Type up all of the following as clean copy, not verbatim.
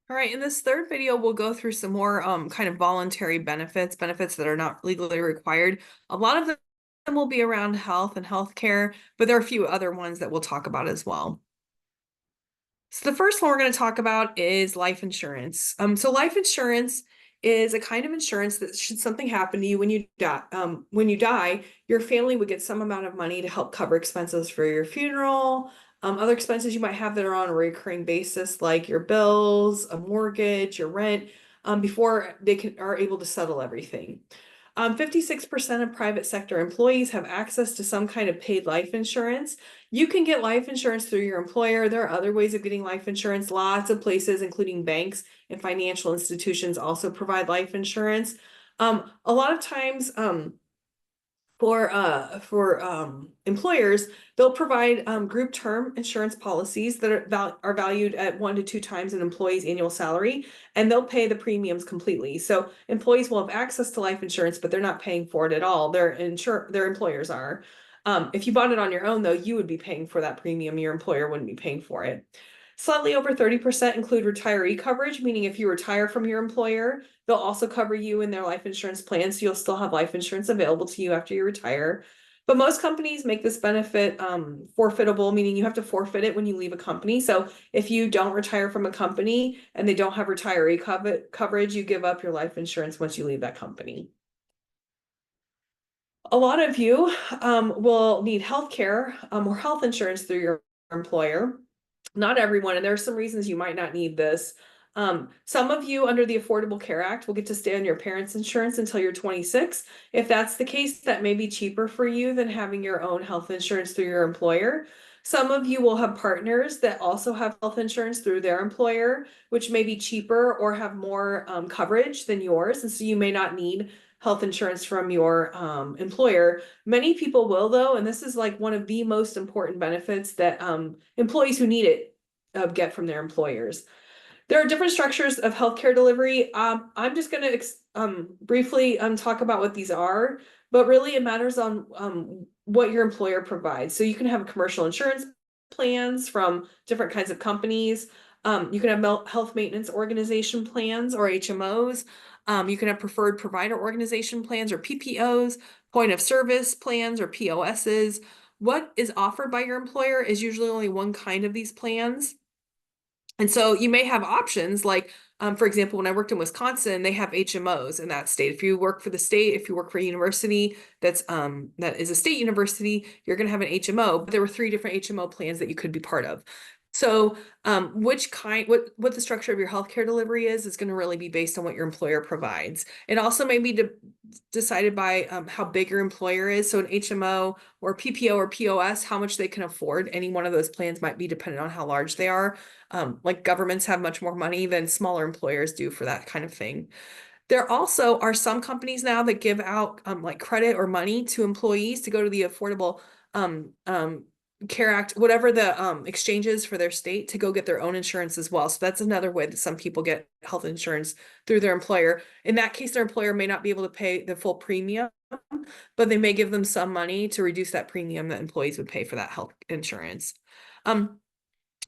All right, in this third video, we'll go through some more kind of voluntary benefits that are not legally required. A lot of them will be around health and healthcare, but there are a few other ones that we'll talk about as well. So the first one we're going to talk about is life insurance. So life insurance is a kind of insurance that should something happen to you when you die, your family would get some amount of money to help cover expenses for your funeral, other expenses you might have that are on a recurring basis, like your bills, a mortgage, your rent, before are able to settle everything. 56% of private sector employees have access to some kind of paid life insurance. You can get life insurance through your employer. There are other ways of getting life insurance. Lots of places, including banks and financial institutions, also provide life insurance. A lot of times, for employers, they'll provide group term insurance policies that are valued at 1 to 2 times an employee's annual salary, and they'll pay the premiums completely. So employees will have access to life insurance, but they're not paying for it at all. Their employers are. If you bought it on your own, though, you would be paying for that premium. Your employer wouldn't be paying for it. Slightly over 30% include retiree coverage, meaning if you retire from your employer, they'll also cover you in their life insurance plan, so you'll still have life insurance available to you after you retire. But most companies make this benefit forfeitable, meaning you have to forfeit it when you leave a company. So if you don't retire from a company and they don't have retiree coverage, you give up your life insurance once you leave that company. A lot of you will need health care or health insurance through your employer. Not everyone, and there are some reasons you might not need this. Some of you under the Affordable Care Act will get to stay on your parents' insurance until you're 26. If that's the case, that may be cheaper for you than having your own health insurance through your employer. Some of you will have partners that also have health insurance through their employer, which may be cheaper or have more coverage than yours. And so you may not need health insurance from your employer. Many people will, though, and this is like one of the most important benefits that employees who need it get from their employers. There are different structures of healthcare delivery. I'm just going to briefly talk about what these are, but really it matters on what your employer provides. So you can have commercial insurance plans from different kinds of companies. You can have health maintenance organization plans or HMOs. You can have preferred provider organization plans or PPOs, point of service plans or POSs. What is offered by your employer is usually only one kind of these plans. And so you may have options like, for example, when I worked in Wisconsin, they have HMOs in that state. If you work for the state, if you work for a university that is a state university, you're going to have an HMO. But there were 3 different HMO plans that you could be part of. So what the structure of your healthcare delivery is going to really be based on what your employer provides. It also may be decided by how big your employer is. So an HMO or PPO or POS, how much they can afford. Any one of those plans might be dependent on how large they are. Like governments have much more money than smaller employers do for that kind of thing. There also are some companies now that give out like credit or money to employees to go to the Affordable Care Act, whatever the exchanges for their state, to go get their own insurance as well. So that's another way that some people get health insurance through their employer. In that case, their employer may not be able to pay the full premium, but they may give them some money to reduce that premium that employees would pay for that health insurance.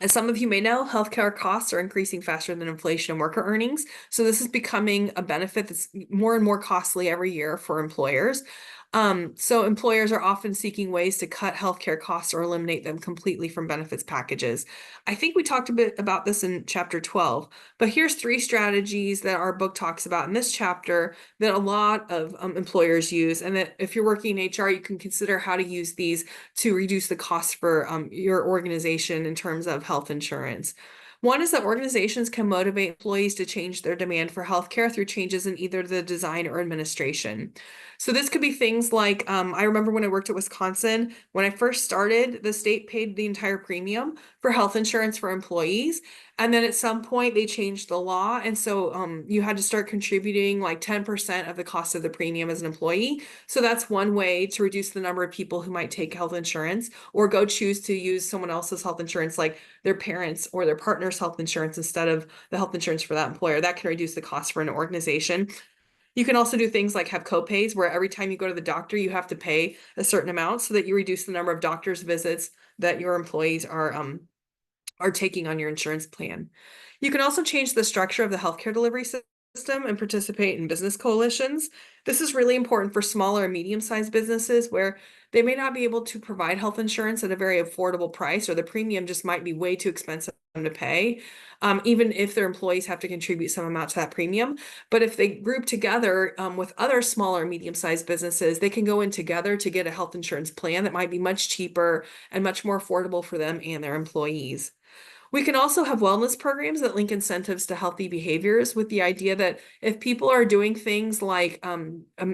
As some of you may know, healthcare costs are increasing faster than inflation and worker earnings. So this is becoming a benefit that's more and more costly every year for employers. So employers are often seeking ways to cut healthcare costs or eliminate them completely from benefits packages. I think we talked a bit about this in chapter 12, but here's 3 strategies that our book talks about in this chapter that a lot of employers use, and that if you're working in HR, you can consider how to use these to reduce the cost for your organization in terms of health insurance. One is that organizations can motivate employees to change their demand for healthcare through changes in either the design or administration. So this could be things like, I remember when I worked at Wisconsin, when I first started, the state paid the entire premium for health insurance for employees. And then at some point they changed the law. And so you had to start contributing like 10% of the cost of the premium as an employee. So that's one way to reduce the number of people who might take health insurance or go choose to use someone else's health insurance, like their parents or their partner's health insurance instead of the health insurance for that employer. That can reduce the cost for an organization. You can also do things like have copays where every time you go to the doctor, you have to pay a certain amount so that you reduce the number of doctor's visits that your employees are are taking on your insurance plan. You can also change the structure of the healthcare delivery system and participate in business coalitions. This is really important for smaller and medium-sized businesses where they may not be able to provide health insurance at a very affordable price, or the premium just might be way too expensive to pay, even if their employees have to contribute some amount to that premium. But if they group together with other smaller medium-sized businesses, they can go in together to get a health insurance plan that might be much cheaper and much more affordable for them and their employees. We can also have wellness programs that link incentives to healthy behaviors, with the idea that if people are doing things like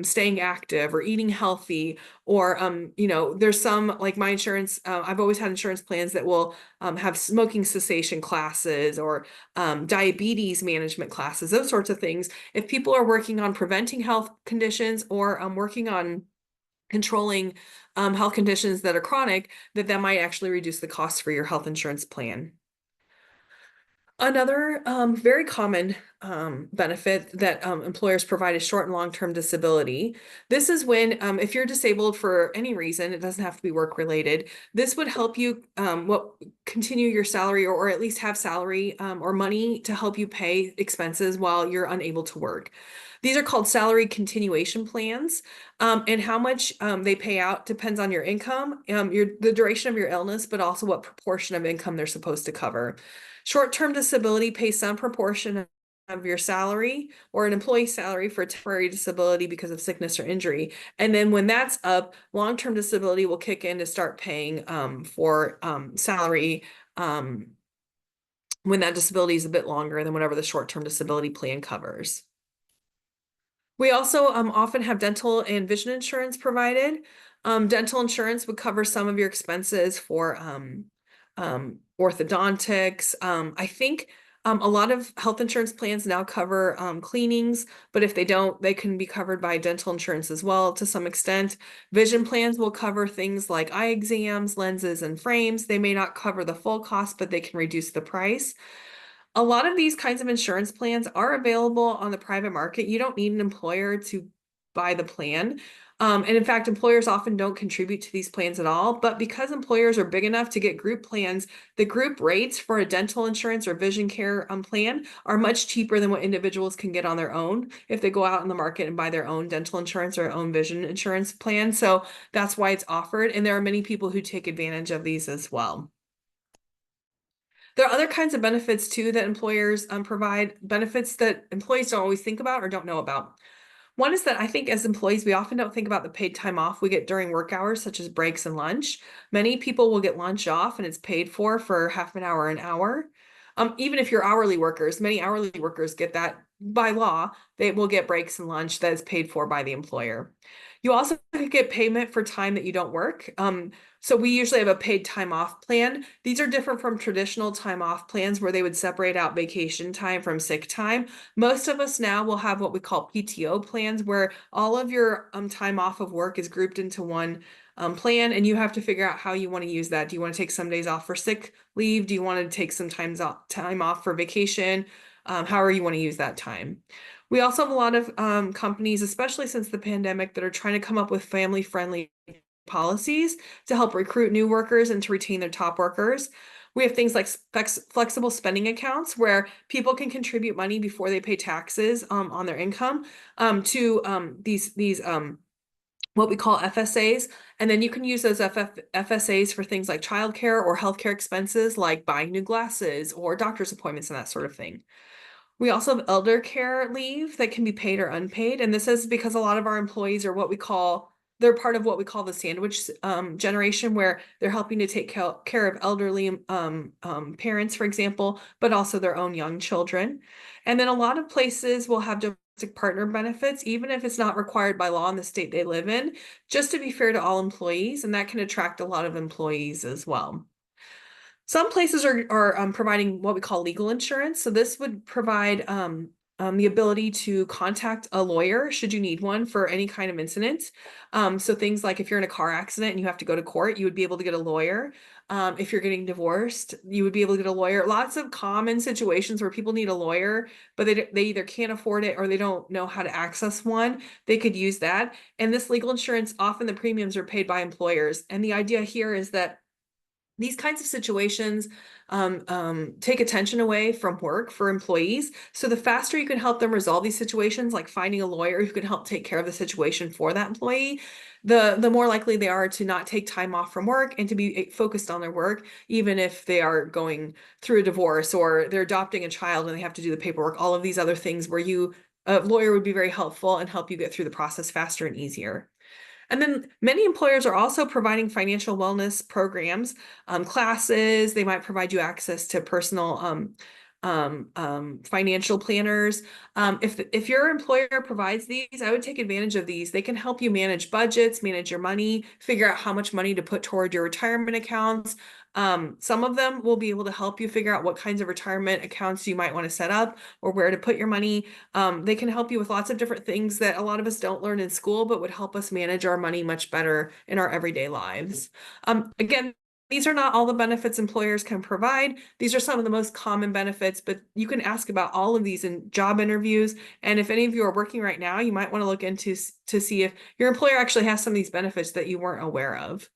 staying active or eating healthy, or there's some, like my insurance, I've always had insurance plans that will have smoking cessation classes or diabetes management classes, those sorts of things. If people are working on preventing health conditions or working on controlling health conditions that are chronic, that might actually reduce the cost for your health insurance plan. Another very common benefit that employers provide is short and long-term disability. This is when, if you're disabled for any reason, it doesn't have to be work-related, this would help you continue your salary, or at least have salary or money to help you pay expenses while you're unable to work. These are called salary continuation plans, and how much they pay out depends on your income, the duration of your illness, but also what proportion of income they're supposed to cover. Short-term disability pays some proportion of your salary or an employee's salary for temporary disability because of sickness or injury. And then when that's up, long-term disability will kick in to start paying for salary when that disability is a bit longer than whatever the short-term disability plan covers. We also often have dental and vision insurance provided. Dental insurance would cover some of your expenses for orthodontics. I think a lot of health insurance plans now cover cleanings, but if they don't, they can be covered by dental insurance as well to some extent. Vision plans will cover things like eye exams, lenses, and frames. They may not cover the full cost, but they can reduce the price. A lot of these kinds of insurance plans are available on the private market. You don't need an employer to buy the plan. And in fact, employers often don't contribute to these plans at all. But because employers are big enough to get group plans, the group rates for a dental insurance or vision care plan are much cheaper than what individuals can get on their own if they go out in the market and buy their own dental insurance or own vision insurance plan. So that's why it's offered. And there are many people who take advantage of these as well. There are other kinds of benefits too that employers provide, benefits that employees don't always think about or don't know about. One is that I think as employees, we often don't think about the paid time off we get during work hours, such as breaks and lunch. Many people will get lunch off and it's paid for half an hour, an hour. Even if you're hourly workers, many hourly workers get that by law. They will get breaks and lunch that is paid for by the employer. You also get payment for time that you don't work. So we usually have a paid time off plan. These are different from traditional time off plans where they would separate out vacation time from sick time. Most of us now will have what we call PTO plans, where all of your time off of work is grouped into one plan, and you have to figure out how you want to use that. Do you want to take some days off for sick leave? Do you want to take some time off for vacation? However you want to use that time. We also have a lot of companies, especially since the pandemic, that are trying to come up with family-friendly policies to help recruit new workers and to retain their top workers. We have things like flexible spending accounts where people can contribute money before they pay taxes on their income to these what we call FSAs. And then you can use those FSAs for things like childcare or healthcare expenses like buying new glasses or doctor's appointments and that sort of thing. We also have elder care leave that can be paid or unpaid. And this is because a lot of our employees are they're part of what we call the sandwich generation, where they're helping to take care of elderly parents, for example, but also their own young children. And then a lot of places will have domestic partner benefits, even if it's not required by law in the state they live in, just to be fair to all employees. And that can attract a lot of employees as well. Some places are providing what we call legal insurance. So this would provide the ability to contact a lawyer should you need one for any kind of incident. So things like if you're in a car accident and you have to go to court, you would be able to get a lawyer. If you're getting divorced, you would be able to get a lawyer. Lots of common situations where people need a lawyer, but they either can't afford it or they don't know how to access one. They could use that. And this legal insurance, often the premiums are paid by employers. And the idea here is that these kinds of situations take attention away from work for employees. So the faster you can help them resolve these situations, like finding a lawyer who can help take care of the situation for that employee, the more likely they are to not take time off from work and to be focused on their work, even if they are going through a divorce or they're adopting a child and they have to do the paperwork, all of these other things where a lawyer would be very helpful and help you get through the process faster and easier. And then many employers are also providing financial wellness programs, classes. They might provide you access to personal financial planners. If your employer provides these, I would take advantage of these. They can help you manage budgets, manage your money, figure out how much money to put toward your retirement accounts. Some of them will be able to help you figure out what kinds of retirement accounts you might want to set up or where to put your money. They can help you with lots of different things that a lot of us don't learn in school, but would help us manage our money much better in our everyday lives. Again, these are not all the benefits employers can provide. These are some of the most common benefits, but you can ask about all of these in job interviews. And if any of you are working right now, you might want to look into to see if your employer actually has some of these benefits that you weren't aware of.